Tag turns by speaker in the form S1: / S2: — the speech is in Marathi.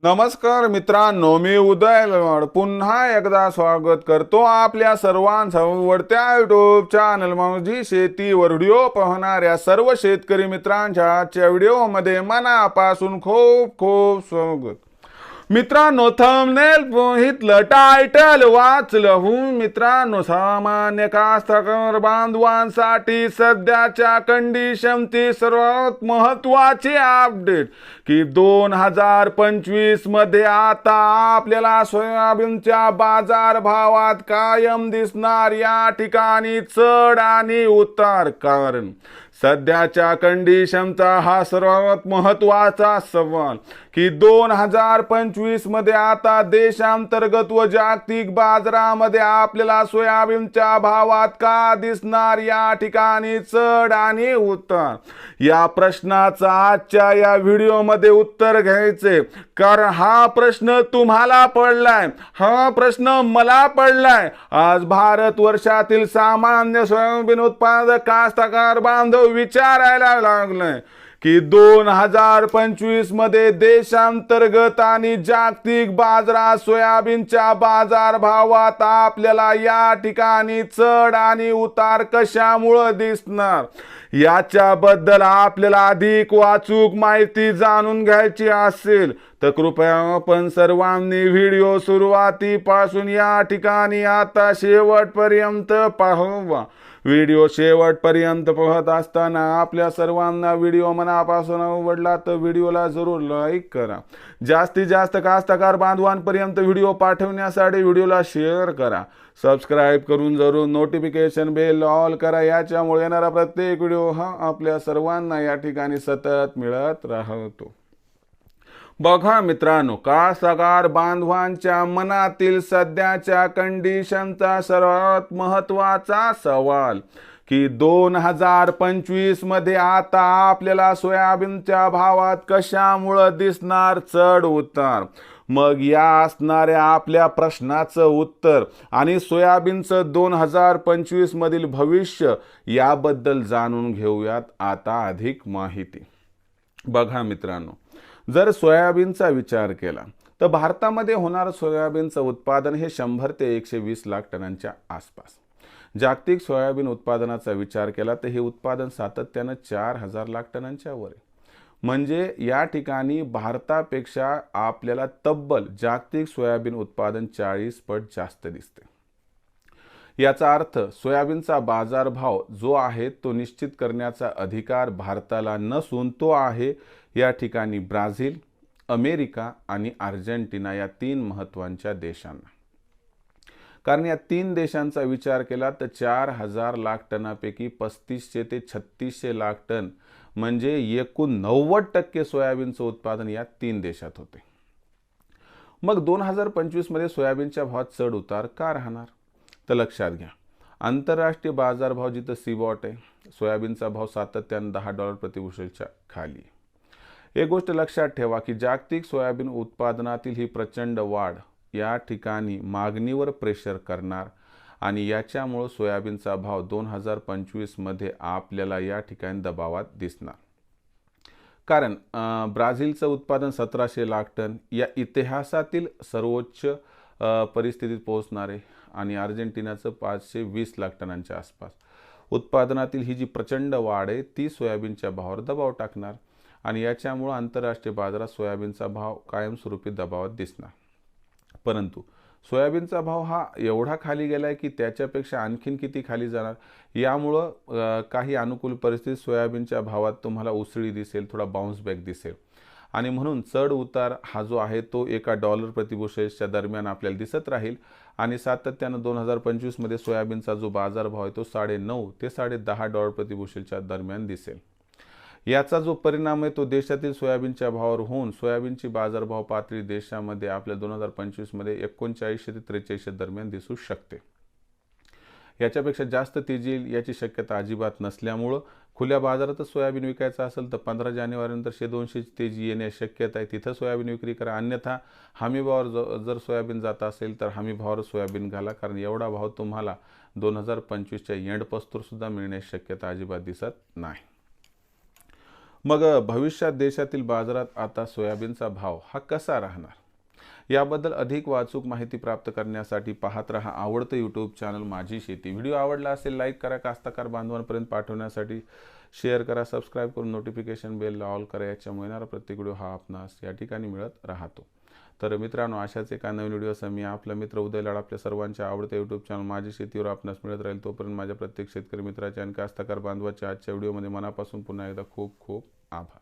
S1: नमस्कार मित्रांनो, मी उदय लवाड पुन्हा एकदा स्वागत करतो आपल्या सर्वांचं आवडत्या युट्यूब चॅनल माझी शेतीवर व्हिडिओ पाहणाऱ्या सर्व शेतकरी मित्रांच्या आजच्या व्हिडिओमध्ये मनापासून खूप खूप स्वागत. मित्रांनो, थंबनेल बघितलं, टायटल वाचलं मित्रांनो, सामान्य कास्तकार बांधवांसाठी सध्याच्या कंडिशनची सर्वात महत्वाची अपडेट की 2025 मध्ये आता आपल्याला सोयाबीनच्या बाजार भावात कायम दिसणार या ठिकाणी चढ आणि उतार. कारण सध्याच्या कंडिशनचा हा सर्वात महत्वाचा सवाल की 2025 मध्ये आता देशांतर्गत व जागतिक बाजारामध्ये आपल्याला सोयाबीनच्या भावात का दिसणार या ठिकाणी चढ आणि उतार. या प्रश्नाचा आजच्या या व्हिडिओमध्ये उत्तर घ्यायचे, कारण हा प्रश्न तुम्हाला पडलाय, हा प्रश्न मला पडलाय. आज भारत वर्षातील सामान्य सोयाबीन उत्पादक कास्तकार बांधव विचारायला लागलाय की 2025 मध्ये देशांतर्गत आणि जागतिक बाजारात सोयाबीनच्या बाजार भावात आपल्याला या ठिकाणी चढ आणि उतार कशामुळे दिसणार. याच्याबद्दल आपल्याला अधिक अचूक माहिती जाणून घ्यायची असेल तर कृपया आपण सर्वांनी व्हिडिओ सुरुवातीपासून या ठिकाणी आता शेवटपर्यंत पाहावा. व्हिडिओ शेवटपर्यंत पाहत असताना आपल्या सर्वांना व्हिडिओ मनापासून आवडला तर व्हिडिओला जरूर लाईक करा. जास्तीत जास्त कास्तकार बांधवांपर्यंत व्हिडिओ पाठवण्यासाठी व्हिडिओला शेअर करा. सबस्क्राईब करून जरूर नोटिफिकेशन बेल ऑल करा. याच्यामुळे येणारा प्रत्येक व्हिडिओ हा आपल्या सर्वांना या ठिकाणी सतत मिळत राहतो. बघा मित्रांनो, कास्तकार बांधवांच्या मनातील सध्याच्या कंडिशनचा सर्वात महत्वाचा सवाल की 2025 मध्ये आता आपल्याला सोयाबीनच्या भावात कशामुळे दिसणार चढ उतार. मग या असणाऱ्या आपल्या प्रश्नाचं उत्तर आणि सोयाबीनचं 2025 मधील भविष्य याबद्दल जाणून घेऊयात आता अधिक माहिती. बघा मित्रांनो, जर सोयाबीनचा विचार केला तर भारतामध्ये होणारं सोयाबीनचं उत्पादन हे 100 ते 120 लाख टनांच्या आसपास. जागतिक सोयाबीन उत्पादनाचा विचार केला तर हे उत्पादन सातत्यानं 4000 लाख टनांच्या वर आहे. म्हणजे या ठिकाणी भारतापेक्षा आपल्याला तब्बल जागतिक सोयाबीन उत्पादन 40 पट जास्त दिसते. याचा अर्थ सोयाबीनचा बाजारभाव जो आहे तो निश्चित करण्याचा अधिकार भारताला नसून तो आहे या ठिकाणी ब्राझील, अमेरिका आणि अर्जेंटिना या 3 महत्त्वाच्या देशांना. कारण या 3 देशांचा विचार केला तर 4000 लाख टनापैकी 3500 ते 3600 लाख टन म्हणजे एकूण 90% सोयाबीनचं उत्पादन या 3 देशात होते. मग 2025 मध्ये सोयाबीनच्या भावात चढ उतार का राहणार तर लक्षात घ्या, आंतरराष्ट्रीय बाजारभाव जिथं सीबॉट आहे, सोयाबीनचा भाव सातत्यानं $10 प्रति बुशेलच्या खाली आहे. एक गोष्ट लक्षात ठेवा की जागतिक सोयाबीन उत्पादनातील ही प्रचंड वाढ या ठिकाणी मागणीवर प्रेशर करणार आणि याच्यामुळे सोयाबीनचा भाव 2025 मध्ये आपल्याला या ठिकाणी दबावात दिसणार. कारण ब्राझीलचं उत्पादन 1700 लाख टन या इतिहासातील सर्वोच्च परिस्थितीत पोहोचणार आहे आणि अर्जेंटिनाचं 520 लाख टनांच्या आसपास. उत्पादनातील ही जी प्रचंड वाढ आहे ती सोयाबीनच्या भावावर दबाव टाकणार आणि याच्यामुळे आंतरराष्ट्रीय बाजारात सोयाबीनचा भाव कायमस्वरूपी दबावात दिसणार. परंतु सोयाबीनचा भाव हा एवढा खाली गेलाय की त्याच्यापेक्षा आणखीन किती खाली जाणार. यामुळं काही अनुकूल परिस्थिती सोयाबीनच्या भावात तुम्हाला उसळी दिसेल, थोडा बाउन्स बॅक दिसेल आणि म्हणून चढ उतार हा जो आहे तो $1 प्रति बुशेलच्या दरम्यान आपल्याला दिसत राहील आणि सातत्यानं 2025 मध्ये सोयाबीनचा जो बाजारभाव आहे तो $9.5 ते $10.5 प्रति बुशेलच्या दरम्यान दिसेल. याचा जो परिणाम आहे तो देशातील सोयाबीनच्या भावावर होऊन सोयाबीनची बाजारभाव पातळी देशामध्ये आपल्या 2025 मध्ये 39 ते 43 दरम्यान दिसू शकते. याच्यापेक्षा जास्त तेजी येईल याची शक्यता अजिबात नसल्यामुळं खुल्या बाजारातच सोयाबीन विकायचं असेल तर 15 जानेवारीनंतर 100-200 तेजी येण्याची शक्यता आहे, तिथं सोयाबीन विक्री करा. अन्यथा हमी भावावर जर सोयाबीन जात असेल तर हमी भावावर सोयाबीन घाला, कारण एवढा भाव तुम्हाला 2025च्या एंडपासून सुद्धा मिळण्याची शक्यता अजिबात दिसत नाही. मग भविष्यात देशातील बाजारात आता सोयाबीनचा भाव हा कसा राहणार, याबद्दल अधिक वाचूक माहिती प्राप्त करण्यासाठी पाहत रहा आवडतं यूट्यूब चॅनल माझी शेती. व्हिडिओ आवडला असेल लाईक करा, कास्तकार बांधवांपर्यंत पाठवण्यासाठी शेअर करा, सबस्क्राईब करून नोटिफिकेशन बेलला ऑल करा. याच्यामुळे येणारा प्रत्येक व्हिडिओ हा आपणास या ठिकाणी मिळत राहतो. तर मित्रांनो, अशाच एका नवीन व्हिडिओसह मी आपला मित्र उदय लाड आपल्या सर्वांच्या आवडत्या यूट्यूब चॅनल माझी शेतीवर आपणास मिळत राहील. तोपर्यंत माझ्या प्रत्येक शेतकरी मित्राच्या आणि कास्तकार बांधवाच्या आजच्या व्हिडिओमध्ये मनापासून पुन्हा एकदा खूप खूप आभार.